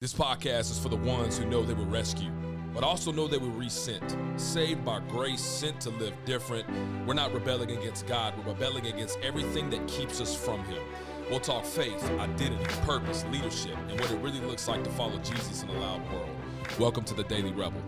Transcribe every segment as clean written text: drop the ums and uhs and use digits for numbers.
This podcast is for the ones who know they were rescued, but also know they were resent, saved by grace, sent to live different. We're not rebelling against God, we're rebelling against everything that keeps us from Him. We'll talk faith, identity, purpose, leadership, and what it really looks like to follow Jesus in a loud world. Welcome to the Daily Rebel.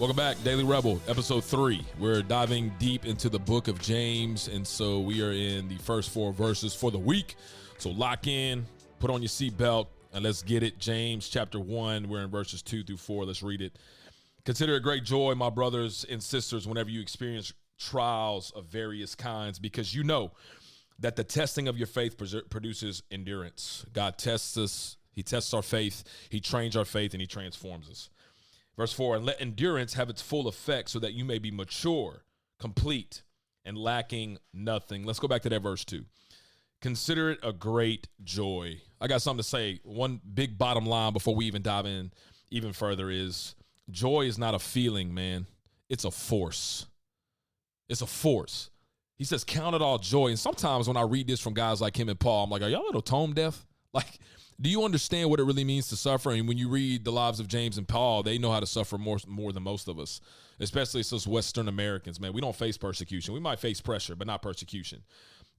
Welcome back, Daily Rebel, episode 3. We're diving deep into the book of James, and so we are in the first 4 verses for the week. So lock in, put on your seatbelt, and let's get it. James chapter 1, we're in verses 2 through 4. Let's read it. Consider it great joy, my brothers and sisters, whenever you experience trials of various kinds, because you know that the testing of your faith produces endurance. God tests us. He tests our faith. He trains our faith, and He transforms us. Verse 4, and let endurance have its full effect so that you may be mature, complete, and lacking nothing. Let's go back to that verse 2. Consider it a great joy. I got something to say. One big bottom line before we even dive in even further is joy is not a feeling, man. It's a force. It's a force. He says, count it all joy. And sometimes when I read this from guys like him and Paul, I'm like, are y'all a little tone deaf? Like, do you understand what it really means to suffer? And when you read the lives of James and Paul, they know how to suffer more than most of us, especially as Western Americans, man. We don't face persecution. We might face pressure, but not persecution.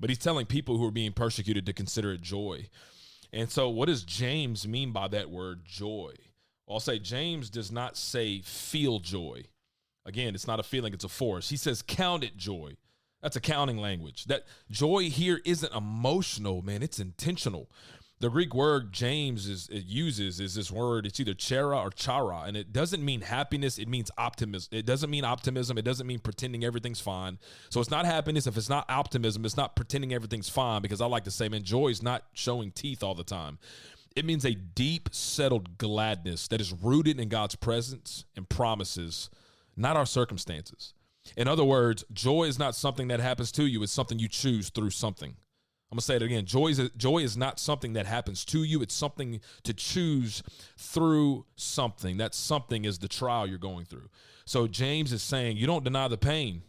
But he's telling people who are being persecuted to consider it joy. And so what does James mean by that word joy? Well, I'll say James does not say feel joy. Again, it's not a feeling, it's a force. He says count it joy. That's accounting language. That joy here isn't emotional, man. It's intentional. The Greek word James uses is this word. It's either chara or chara, and it doesn't mean happiness. It means optimism. It doesn't mean optimism. It doesn't mean pretending everything's fine. So it's not happiness. If it's not optimism, it's not pretending everything's fine, because I like to say, man, joy is not showing teeth all the time. It means a deep, settled gladness that is rooted in God's presence and promises, not our circumstances. In other words, joy is not something that happens to you. It's something you choose through something. I'm going to say it again. Joy is not something that happens to you. It's something to choose through something. That something is the trial you're going through. So James is saying you don't deny the pain.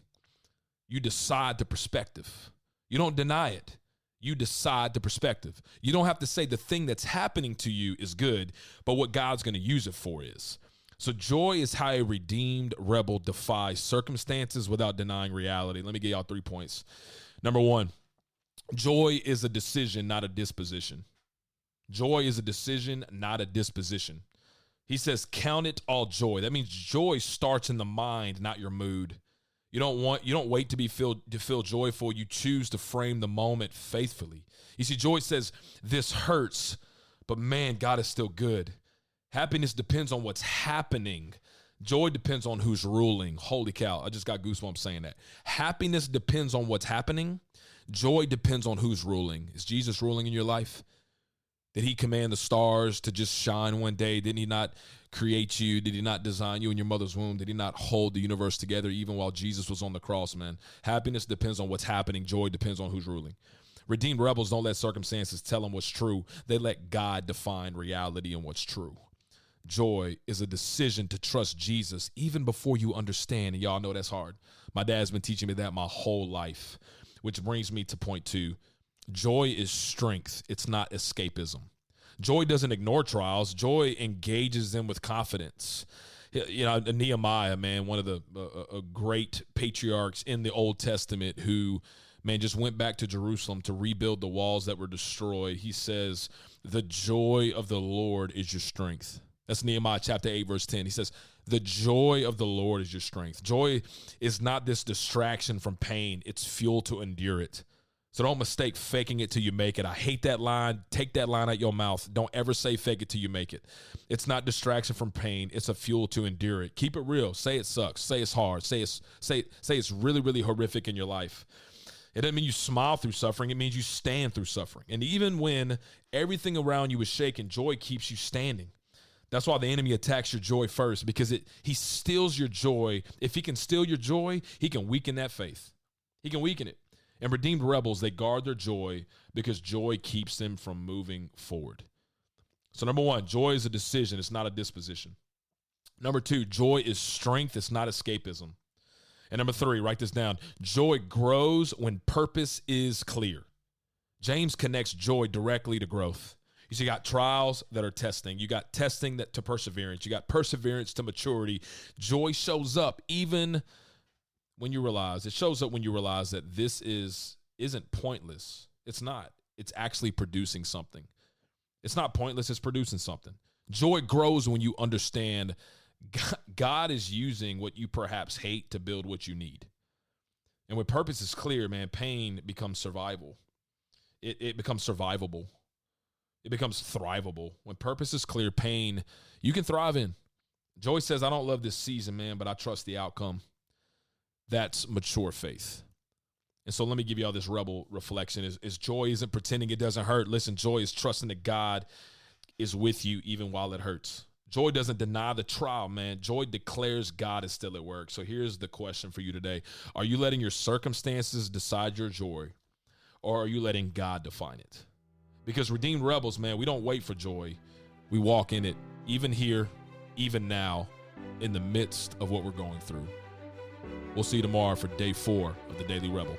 You decide the perspective. You don't deny it. You decide the perspective. You don't have to say the thing that's happening to you is good, but what God's going to use it for is. So joy is how a redeemed rebel defies circumstances without denying reality. Let me give y'all 3 points. Number 1. Joy is a decision, not a disposition. Joy is a decision, not a disposition. He says, count it all joy. That means joy starts in the mind, not your mood. You don't wait to feel joyful. You choose to frame the moment faithfully. You see, joy says, this hurts, but man, God is still good. Happiness depends on what's happening. Joy depends on who's ruling. Holy cow, I just got goosebumps saying that. Happiness depends on what's happening. Joy depends on who's ruling. Is Jesus ruling in your life? Did He command the stars to just shine one day? Did He not create you? Did He not design you in your mother's womb? Did He not hold the universe together even while Jesus was on the cross, man? Happiness depends on what's happening. Joy depends on who's ruling. Redeemed rebels don't let circumstances tell them what's true. They let God define reality and what's true. Joy is a decision to trust Jesus even before you understand. And y'all know that's hard. My dad's been teaching me that my whole life, which brings me to point 2. Joy is strength. It's not escapism. Joy doesn't ignore trials. Joy engages them with confidence. You know, Nehemiah, man, one of the great patriarchs in the Old Testament who, man, just went back to Jerusalem to rebuild the walls that were destroyed. He says, the joy of the Lord is your strength. That's Nehemiah chapter 8, verse 10. He says, the joy of the Lord is your strength. Joy is not this distraction from pain. It's fuel to endure it. So don't mistake faking it till you make it. I hate that line. Take that line out your mouth. Don't ever say fake it till you make it. It's not distraction from pain. It's a fuel to endure it. Keep it real. Say it sucks. Say it's hard. Say it's really, really horrific in your life. It doesn't mean you smile through suffering. It means you stand through suffering. And even when everything around you is shaking, joy keeps you standing. That's why the enemy attacks your joy first, because he steals your joy. If he can steal your joy, he can weaken that faith. He can weaken it. And redeemed rebels, they guard their joy because joy keeps them from moving forward. So number 1, joy is a decision. It's not a disposition. Number 2, joy is strength. It's not escapism. And number 3, write this down. Joy grows when purpose is clear. James connects joy directly to growth. You got trials that are testing. You got testing that to perseverance. You got perseverance to maturity. Joy shows up even when you realize, it shows up when you realize that this isn't pointless. It's not. It's actually producing something. It's not pointless. It's producing something. Joy grows when you understand God is using what you perhaps hate to build what you need. And when purpose is clear, man, pain becomes survival. It becomes survivable. It becomes thrivable. When purpose is clear, pain you can thrive in. Joy says, I don't love this season, man, but I trust the outcome. That's mature faith. And so let me give you all this rebel reflection. Is joy isn't pretending it doesn't hurt. Listen, joy is trusting that God is with you even while it hurts. Joy doesn't deny the trial, man. Joy declares God is still at work. So here's the question for you today. Are you letting your circumstances decide your joy, or are you letting God define it? Because redeemed rebels, man, we don't wait for joy. We walk in it, even here, even now, in the midst of what we're going through. We'll see you tomorrow for day 4 of the Daily Rebel.